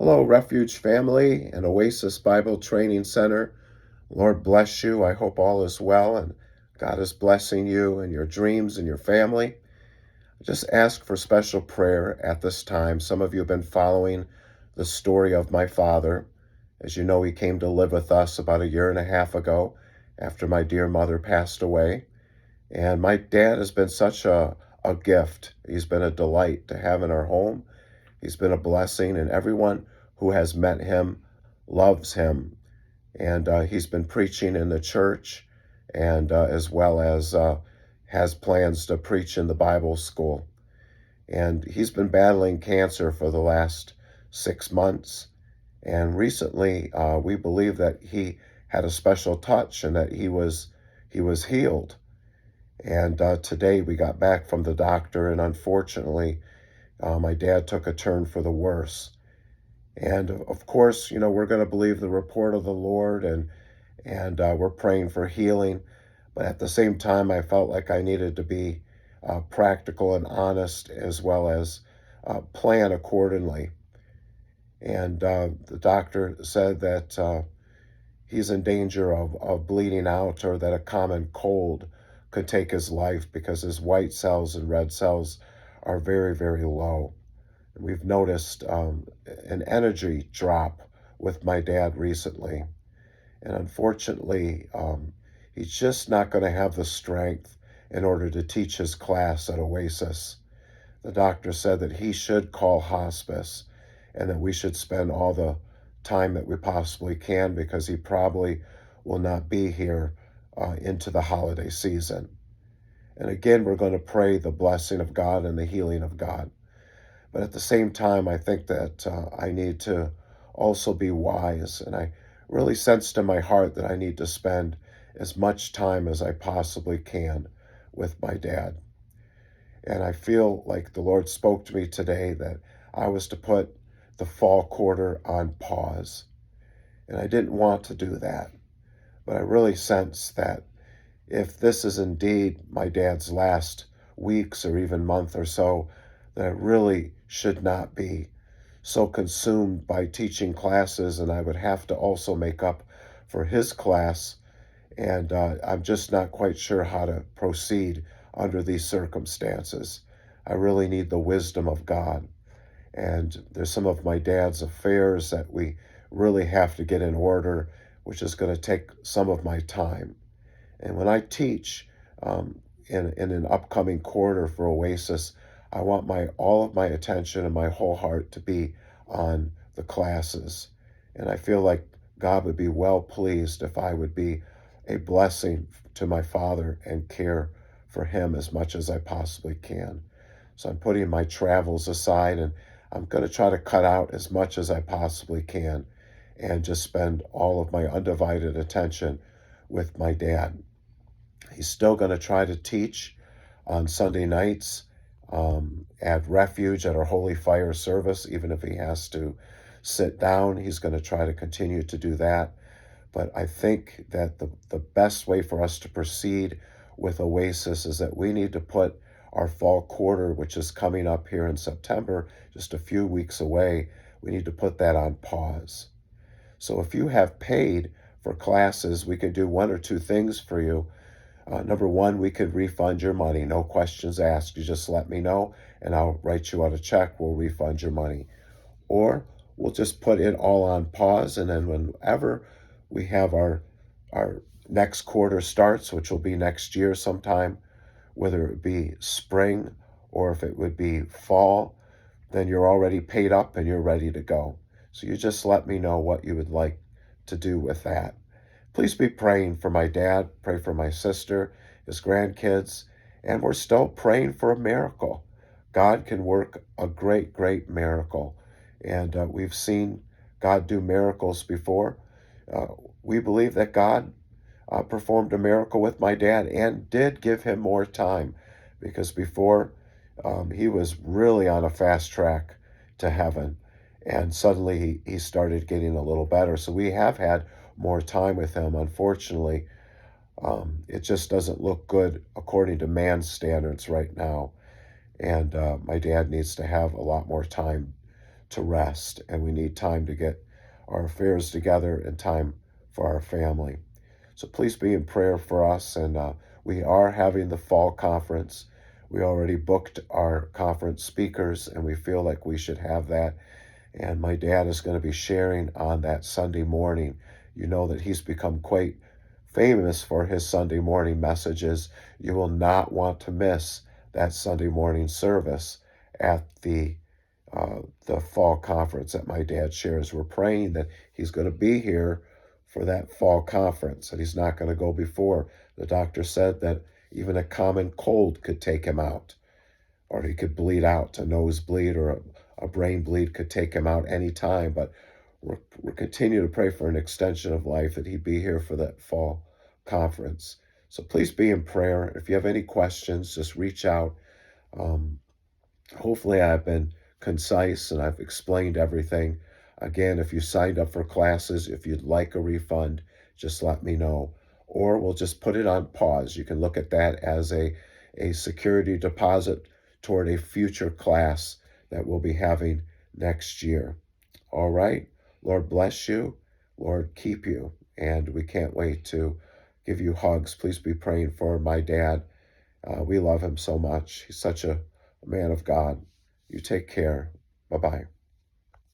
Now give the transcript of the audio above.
Hello, Refuge family and Oasis Bible Training Center. Lord bless you. I hope all is well and God is blessing you and your dreams and your family. I just ask for special prayer at this time. Some of you have been following the story of my father. As you know, he came to live with us about a year and a half ago after my dear mother passed away. And my dad has been such a gift. He's been a delight to have in our home. He's been a blessing, and everyone who has met him loves him. And he's been preaching in the church, and as well as has plans to preach in the Bible school. And he's been battling cancer for the last 6 months. And recently, we believe that he had a special touch and that he was healed. And today we got back from the doctor, and unfortunately, my dad took a turn for the worse. And of course, we're going to believe the report of the Lord, and we're praying for healing. But at the same time, I felt like I needed to be practical and honest, as well as plan accordingly. And the doctor said that he's in danger of bleeding out, or that a common cold could take his life because his white cells and red cells are very, very low. We've noticed an energy drop with my dad recently. And unfortunately, he's just not going to have the strength in order to teach his class at Oasis. The doctor said that he should call hospice and that we should spend all the time that we possibly can, because he probably will not be here into the holiday season. And again, we're going to pray the blessing of God and the healing of God. But at the same time, I think that I need to also be wise. And I really sensed in my heart that I need to spend as much time as I possibly can with my dad. And I feel like the Lord spoke to me today that I was to put the fall quarter on pause. And I didn't want to do that. But I really sense that if this is indeed my dad's last weeks or even month or so, that I really should not be so consumed by teaching classes, and I would have to also make up for his class. And I'm just not quite sure how to proceed under these circumstances. I really need the wisdom of God. And there's some of my dad's affairs that we really have to get in order, which is going to take some of my time. And when I teach in an upcoming quarter for Oasis, I want all of my attention and my whole heart to be on the classes. And I feel like God would be well pleased if I would be a blessing to my father and care for him as much as I possibly can. So I'm putting my travels aside, and I'm going to try to cut out as much as I possibly can and just spend all of my undivided attention with my dad. He's still going to try to teach on Sunday nights at Refuge at our Holy Fire service. Even if he has to sit down, he's going to try to continue to do that. But I think that the best way for us to proceed with Oasis is that we need to put our fall quarter, which is coming up here in September, just a few weeks away, we need to put that on pause. So if you have paid for classes, we can do one or two things for you. Number one, we could refund your money, no questions asked. You just let me know, and I'll write you out a check. We'll refund your money. Or we'll just put it all on pause, and then whenever we have our next quarter starts, which will be next year sometime, whether it be spring or if it would be fall, then you're already paid up and you're ready to go. So you just let me know what you would like to do with that. Please be praying for my dad, pray for my sister, his grandkids, and we're still praying for a miracle. God can work a great, great miracle. And we've seen God do miracles before. We believe that God performed a miracle with my dad and did give him more time, because before he was really on a fast track to heaven, and suddenly he started getting a little better. So we have had more time with him. Unfortunately, it just doesn't look good according to man's standards right now. And my dad needs to have a lot more time to rest, and we need time to get our affairs together and time for our family. So please be in prayer for us. And we are having the fall conference. We already booked our conference speakers, and we feel like we should have that. And my dad is going to be sharing on that Sunday morning. You know that he's become quite famous for his Sunday morning messages. You will not want to miss that Sunday morning service at the fall conference that my dad shares. We're praying that he's going to be here for that fall conference, and he's not going to go before. The doctor said that even a common cold could take him out, or he could bleed out, a nosebleed or a brain bleed could take him out anytime. But we're continuing to pray for an extension of life, that he be here for that fall conference. So please be in prayer. If you have any questions, just reach out. Um, Hopefully, I've been concise and I've explained everything. Again, if you signed up for classes, if you'd like a refund, just let me know. Or we'll just put it on pause. You can look at that as a security deposit toward a future class that we'll be having next year. All right. Lord bless you. Lord keep you. And we can't wait to give you hugs. Please be praying for my dad. We love him so much. He's such a man of God. You take care. Bye-bye.